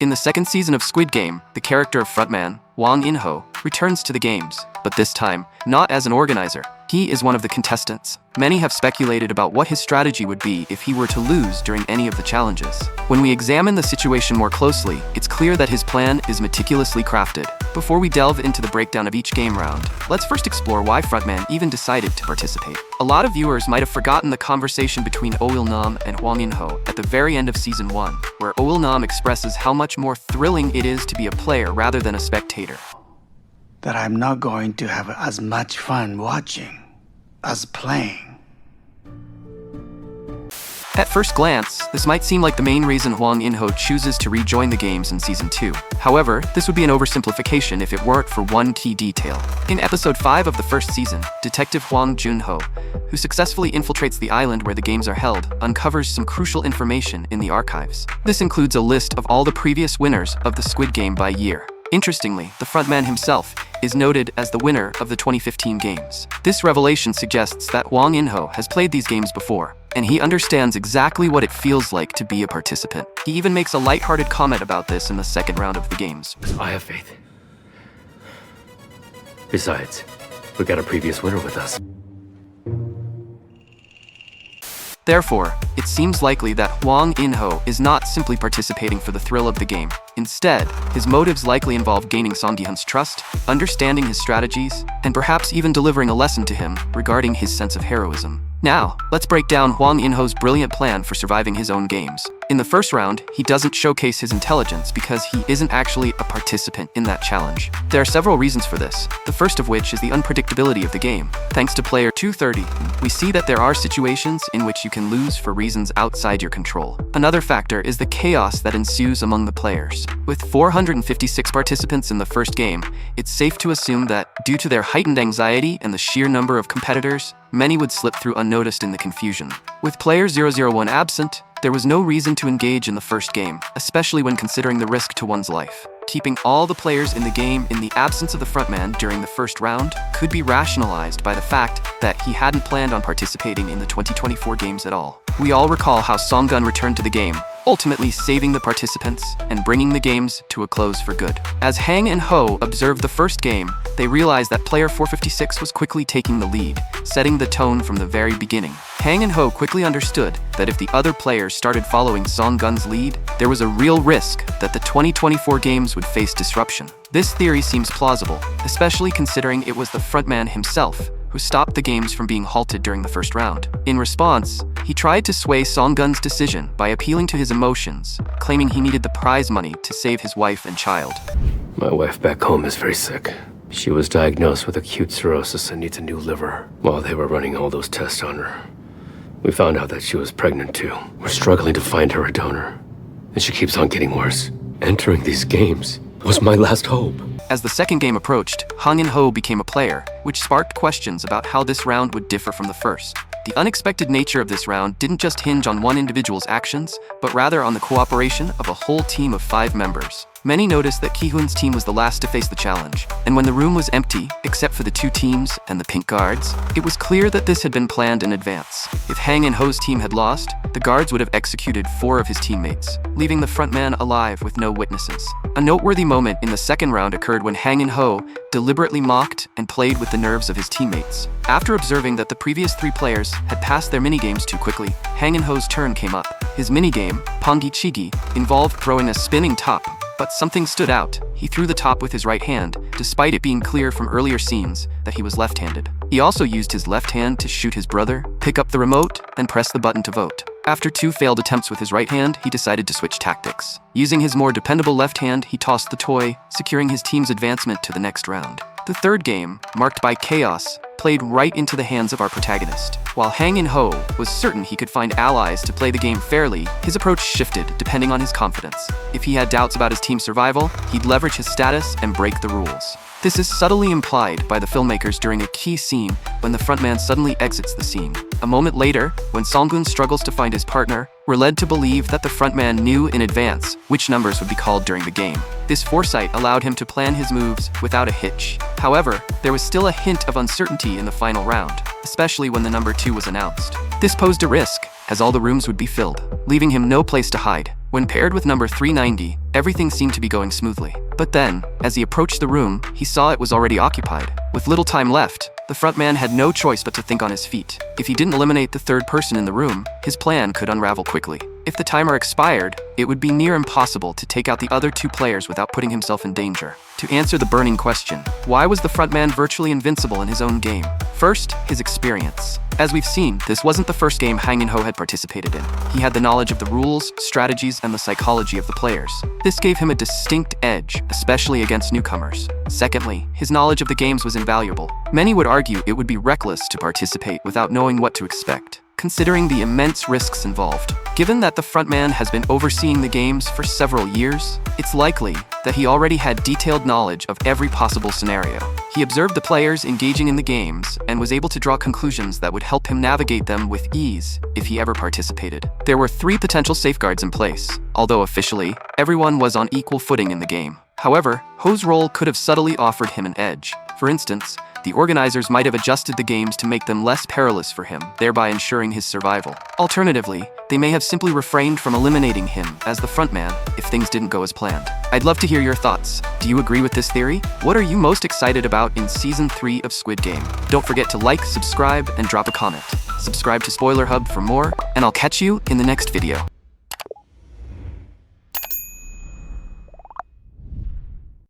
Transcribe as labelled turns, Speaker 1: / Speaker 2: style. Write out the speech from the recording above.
Speaker 1: In the second season of Squid Game, the character of Frontman, Hwang In-ho, returns to the games, but this time, not as an organizer. He is one of the contestants. Many have speculated about what his strategy would be if he were to lose during any of the challenges. When we examine the situation more closely, it's clear that his plan is meticulously crafted. Before we delve into the breakdown of each game round, let's first explore why Frontman even decided to participate. A lot of viewers might have forgotten the conversation between Oh Il-nam and Hwang In-ho at the very end of Season 1, where Oh Il-nam expresses how much more thrilling it is to be a player rather than a spectator.
Speaker 2: That I'm not going to have as much fun watching as playing.
Speaker 1: At first glance, this might seem like the main reason Hwang In-ho chooses to rejoin the games in Season 2. However, this would be an oversimplification if it weren't for one key detail. In Episode 5 of the first season, Detective Hwang Jun-ho, who successfully infiltrates the island where the games are held, uncovers some crucial information in the archives. This includes a list of all the previous winners of the Squid Game by year. Interestingly, the frontman himself is noted as the winner of the 2015 games. This revelation suggests that Hwang In-ho has played these games before, and he understands exactly what it feels like to be a participant. He even makes a lighthearted comment about this in the second round of the games.
Speaker 3: I have faith. Besides, we got a previous winner with us.
Speaker 1: Therefore, it seems likely that Hwang In-ho is not simply participating for the thrill of the game. Instead, his motives likely involve gaining Song Gi-hun's trust, understanding his strategies, and perhaps even delivering a lesson to him regarding his sense of heroism. Now, let's break down Hwang In-ho's brilliant plan for surviving his own games. In the first round, he doesn't showcase his intelligence because he isn't actually a participant in that challenge. There are several reasons for this, the first of which is the unpredictability of the game. Thanks to player 230, we see that there are situations in which you can lose for reasons outside your control. Another factor is the chaos that ensues among the players. With 456 participants in the first game, it's safe to assume that, due to their heightened anxiety and the sheer number of competitors, many would slip through unnoticed in the confusion. With player 001 absent, there was no reason to engage in the first game, especially when considering the risk to one's life. Keeping all the players in the game in the absence of the frontman during the first round could be rationalized by the fact that he hadn't planned on participating in the 2024 games at all. We all recall how Song-gun returned to the game, ultimately saving the participants and bringing the games to a close for good. As Hang and Ho observed the first game, they realized that player 456 was quickly taking the lead, setting the tone from the very beginning. Hang and Ho quickly understood that if the other players started following Song-gun's lead, there was a real risk that the 2024 games would face disruption. This theory seems plausible, especially considering it was the frontman himself who stopped the games from being halted during the first round. In response, he tried to sway Song-gun's decision by appealing to his emotions, claiming he needed the prize money to save his wife and child.
Speaker 3: My wife back home is very sick. She was diagnosed with acute cirrhosis and needs a new liver. While they were running all those tests on her, we found out that she was pregnant too. We're struggling to find her a donor, and she keeps on getting worse. Entering these games was my last hope.
Speaker 1: As the second game approached, Hwang In-ho became a player, which sparked questions about how this round would differ from the first. The unexpected nature of this round didn't just hinge on one individual's actions, but rather on the cooperation of a whole team of 5 members. Many noticed that Ki-hun's team was the last to face the challenge, and when the room was empty, except for the 2 teams and the pink guards, it was clear that this had been planned in advance. If Hang and Ho's team had lost, the guards would have executed 4 of his teammates, leaving the frontman alive with no witnesses. A noteworthy moment in the second round occurred when Hang and Ho deliberately mocked and played with the nerves of his teammates. After observing that the previous 3 players had passed their minigames too quickly, Hang and Ho's turn came up. His minigame, Pongi Chigi, involved throwing a spinning top, but something stood out. He threw the top with his right hand, despite it being clear from earlier scenes that he was left-handed. He also used his left hand to shoot his brother, pick up the remote, and press the button to vote. After 2 failed attempts with his right hand, he decided to switch tactics. Using his more dependable left hand, he tossed the toy, securing his team's advancement to the next round. The third game, marked by chaos, played right into the hands of our protagonist. While Hang In-ho was certain he could find allies to play the game fairly, his approach shifted depending on his confidence. If he had doubts about his team's survival, he'd leverage his status and break the rules. This is subtly implied by the filmmakers during a key scene when the frontman suddenly exits the scene. A moment later, when Song-gun struggles to find his partner, we're led to believe that the frontman knew in advance which numbers would be called during the game. This foresight allowed him to plan his moves without a hitch. However, there was still a hint of uncertainty in the final round, especially when the number 2 was announced. This posed a risk, as all the rooms would be filled, leaving him no place to hide. When paired with number 390, everything seemed to be going smoothly. But then, as he approached the room, he saw it was already occupied. With little time left, the frontman had no choice but to think on his feet. If he didn't eliminate the third person in the room, his plan could unravel quickly. If the timer expired, it would be near impossible to take out the other two players without putting himself in danger. To answer the burning question, why was the frontman virtually invincible in his own game? First, his experience. As we've seen, this wasn't the first game Hang In-ho had participated in. He had the knowledge of the rules, strategies, and the psychology of the players. This gave him a distinct edge, especially against newcomers. Secondly, his knowledge of the games was invaluable. Many would argue it would be reckless to participate without knowing what to expect, considering the immense risks involved. Given that the frontman has been overseeing the games for several years, it's likely that he already had detailed knowledge of every possible scenario. He observed the players engaging in the games and was able to draw conclusions that would help him navigate them with ease if he ever participated. There were 3 potential safeguards in place, although officially, everyone was on equal footing in the game. However, Ho's role could have subtly offered him an edge. For instance, the organizers might have adjusted the games to make them less perilous for him, thereby ensuring his survival. Alternatively, they may have simply refrained from eliminating him as the frontman if things didn't go as planned. I'd love to hear your thoughts. Do you agree with this theory? What are you most excited about in Season 3 of Squid Game? Don't forget to like, subscribe, and drop a comment. Subscribe to Spoiler Hub for more, and I'll catch you in the next video.